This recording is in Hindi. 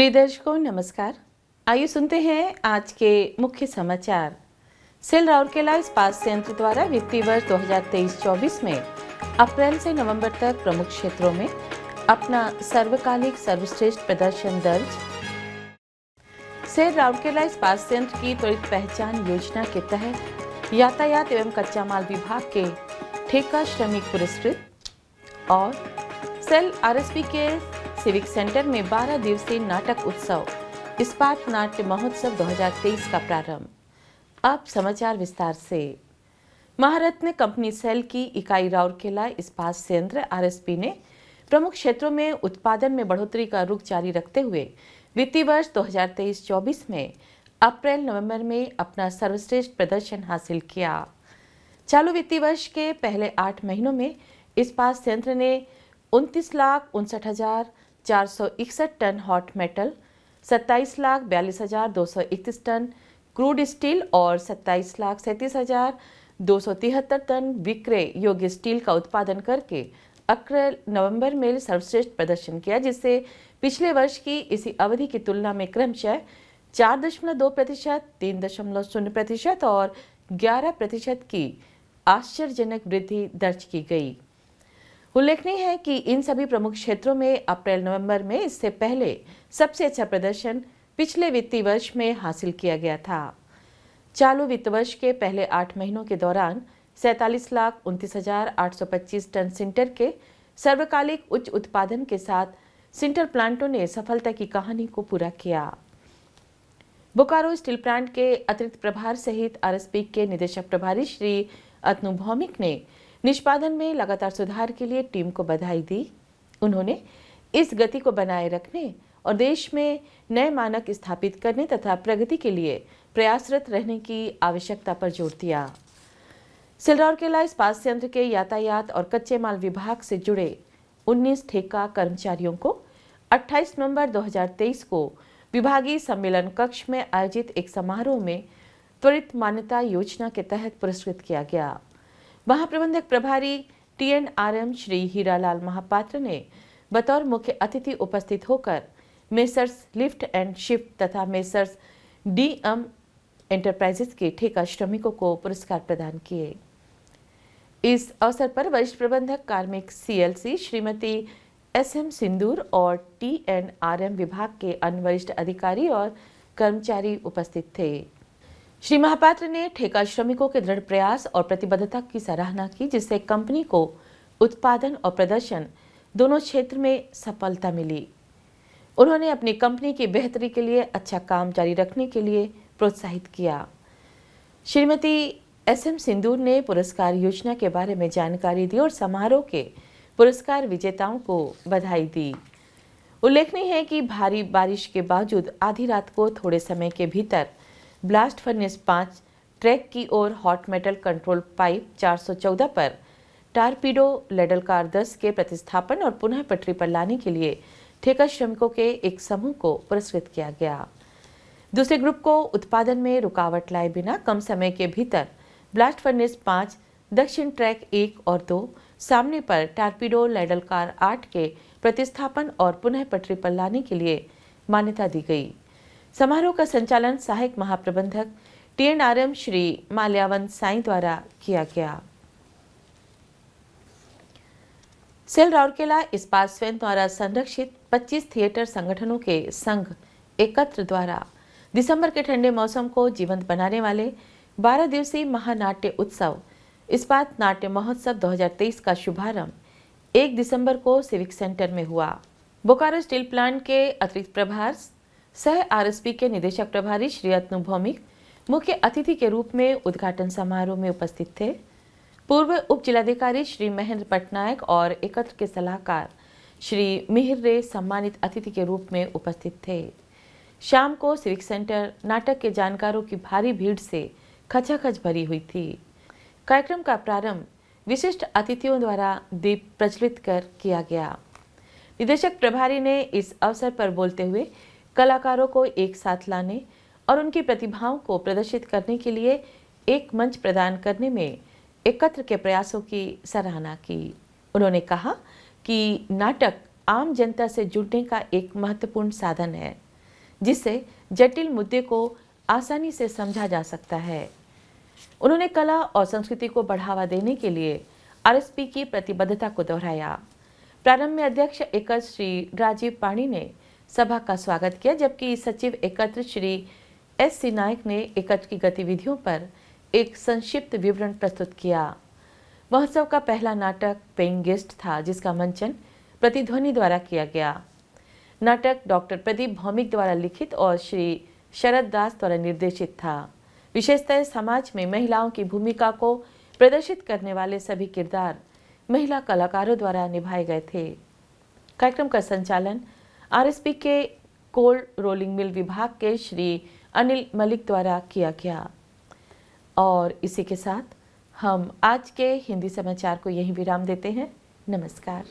प्रिय दर्शकों नमस्कार। आइए सुनते हैं आज के मुख्य समाचार। सेल राउरकेला इस्पात संयंत्र द्वारा वित्तीय वर्ष 2023-24 में अप्रैल से नवंबर तक प्रमुख क्षेत्रों में अपना सर्वकालिक सर्वश्रेष्ठ प्रदर्शन दर्ज। सेल राउरकेला इस्पात संयंत्र की त्वरित पहचान योजना के तहत यातायात एवं कच्चा माल विभाग के ठेका श्रमिक पुरस्कृत। और सेल आरएसपी के सिविक सेंटर में 12 दिवसीय नाटक उत्सव इस्पात नाट्य महोत्सव 2023 का प्रारंभ। अब समाचार विस्तार से। महारत्न कंपनी सेल की इकाई राउरकेला इस्पात संयंत्र आरएसपी ने प्रमुख क्षेत्रों में उत्पादन में बढ़ोतरी का रुख जारी रखते हुए वित्तीय वर्ष 2023-24 में अप्रैल नवंबर में अपना सर्वश्रेष्ठ प्रदर्शन हासिल किया। चालू वित्तीय वर्ष के पहले 8 महीनों में इस्पात संयंत्र ने 29,59,461 ton hot metal, 27,42,231 ton crude steel और 27,37,273 टन विक्रय योग्य स्टील का उत्पादन करके अप्रैल नवंबर में सर्वश्रेष्ठ प्रदर्शन किया, जिससे पिछले वर्ष की इसी अवधि की तुलना में क्रमशः 4.2%, 3.0% और 11% की आश्चर्यजनक वृद्धि दर्ज की गई। उल्लेखनीय है कि इन सभी प्रमुख क्षेत्रों में अप्रैल नवंबर में इससे पहले सबसे अच्छा प्रदर्शन पिछले वित्तीय वर्ष में हासिल किया गया था। चालू वित्त वर्ष के पहले 8 महीनों के दौरान 47,29,825 टन सिंटर के सर्वकालिक उच्च उत्पादन के साथ सिंटर प्लांटों ने सफलता की कहानी को पूरा किया। बोकारो स्टील प्लांट के अतिरिक्त प्रभार सहित आरएसपी के निदेशक प्रभारी श्री अतनु भौमिक ने निष्पादन में लगातार सुधार के लिए टीम को बधाई दी। उन्होंने इस गति को बनाए रखने और देश में नए मानक स्थापित करने तथा प्रगति के लिए प्रयासरत रहने की आवश्यकता पर जोर दिया। सेल राउरकेला इस्पात संयंत्र के यातायात और कच्चे माल विभाग से जुड़े 19 ठेका कर्मचारियों को 28 नवंबर 2023 को विभागीय सम्मेलन कक्ष में आयोजित एक समारोह में त्वरित मान्यता योजना के तहत पुरस्कृत किया गया। महाप्रबंधक प्रभारी TNRM श्री हीरालाल महापात्र ने बतौर मुख्य अतिथि उपस्थित होकर मेसर्स लिफ्ट एंड शिफ्ट तथा मेसर्स DM एंटरप्राइजेस के ठेका श्रमिकों को पुरस्कार प्रदान किए। इस अवसर पर वरिष्ठ प्रबंधक कार्मिक CLC श्रीमती SM सिंदूर और TNRM विभाग के अन्य वरिष्ठ अधिकारी और कर्मचारी उपस्थित थे। श्री महापात्र ने ठेका श्रमिकों के दृढ़ प्रयास और प्रतिबद्धता की सराहना की, जिससे कंपनी को उत्पादन और प्रदर्शन दोनों क्षेत्र में सफलता मिली। उन्होंने अपनी कंपनी की बेहतरी के लिए अच्छा काम जारी रखने के लिए प्रोत्साहित किया। श्रीमती SM सिंदूर ने पुरस्कार योजना के बारे में जानकारी दी और समारोह के पुरस्कार विजेताओं को बधाई दी। उल्लेखनीय है कि भारी बारिश के बावजूद आधी रात को थोड़े समय के भीतर ब्लास्ट फर्नेस 5 ट्रैक की ओर हॉट मेटल कंट्रोल पाइप 414 पर टारपीडो लेडल कार 10 के प्रतिस्थापन और पुनः पटरी पर लाने के लिए ठेका श्रमिकों के एक समूह को पुरस्कृत किया गया। दूसरे ग्रुप को उत्पादन में रुकावट लाए बिना कम समय के भीतर ब्लास्ट फर्नेस 5 दक्षिण ट्रैक 1 और 2 सामने पर टारपीडो लेडल कार 8 के प्रतिस्थापन और पुनः पटरी पर लाने के लिए मान्यता दी गई। समारोह का संचालन सहायक महाप्रबंधक TNRM श्री माल्यावंत साई द्वारा किया गया। सेल राउरकेला इस्पात संयंत्र द्वारा संरक्षित 25 थिएटर संगठनों के संघ एकत्र द्वारा दिसंबर के ठंडे मौसम को जीवंत बनाने वाले 12 दिवसीय महानाट्य उत्सव इस्पात नाट्य महोत्सव 2023 का शुभारंभ 1 दिसंबर को सिविक सेंटर में हुआ। बोकारो स्टील प्लांट के अतिरिक्त प्रभार सह आरएसपी के निदेशक प्रभारी श्री अतनु भौमिक मुख्य अतिथि के रूप में उद्घाटन समारोह में उपस्थित थे। पूर्व उप जिलाधिकारी श्री महेंद्र पटनायक और एकत्र के सलाहकार श्री मिहिर रे सम्मानित अतिथि के रूप में उपस्थित थे। शाम को सिविक सेंटर नाटक के जानकारों की भारी भीड़ से खचाखच भरी हुई थी। कार्यक्रम का प्रारंभ विशिष्ट अतिथियों द्वारा दीप प्रज्वलित कर किया गया। निदेशक प्रभारी ने इस अवसर पर बोलते हुए कलाकारों को एक साथ लाने और उनकी प्रतिभाओं को प्रदर्शित करने के लिए एक मंच प्रदान करने में एकत्र के प्रयासों की सराहना की। उन्होंने कहा कि नाटक आम जनता से जुड़ने का एक महत्वपूर्ण साधन है। जिससे जटिल मुद्दे को आसानी से समझा जा सकता है। उन्होंने कला और संस्कृति को बढ़ावा देने के लिए आरएसपी की प्रतिबद्धता को दोहराया। प्रारंभ में अध्यक्ष एकत्र श्री राजीव पाणी ने सभा का स्वागत किया, जबकि सचिव एकत्र श्री एस.सी. नायक ने एकत्र की गतिविधियों पर एक संक्षिप्त विवरण प्रस्तुत किया। महोत्सव का पहला नाटक पेइंग गेस्ट था, जिसका मंचन प्रतिध्वनि द्वारा किया गया। नाटक डॉक्टर प्रदीप भौमिक द्वारा लिखित और श्री शरद दास द्वारा निर्देशित था। विशेषतः समाज में महिलाओं की भूमिका को प्रदर्शित करने वाले सभी किरदार महिला कलाकारों द्वारा निभाए गए थे। कार्यक्रम का संचालन आरएसपी के कोल्ड रोलिंग मिल विभाग के श्री अनिल मलिक द्वारा किया गया। और इसी के साथ हम आज के हिंदी समाचार को यहीं विराम देते हैं। नमस्कार।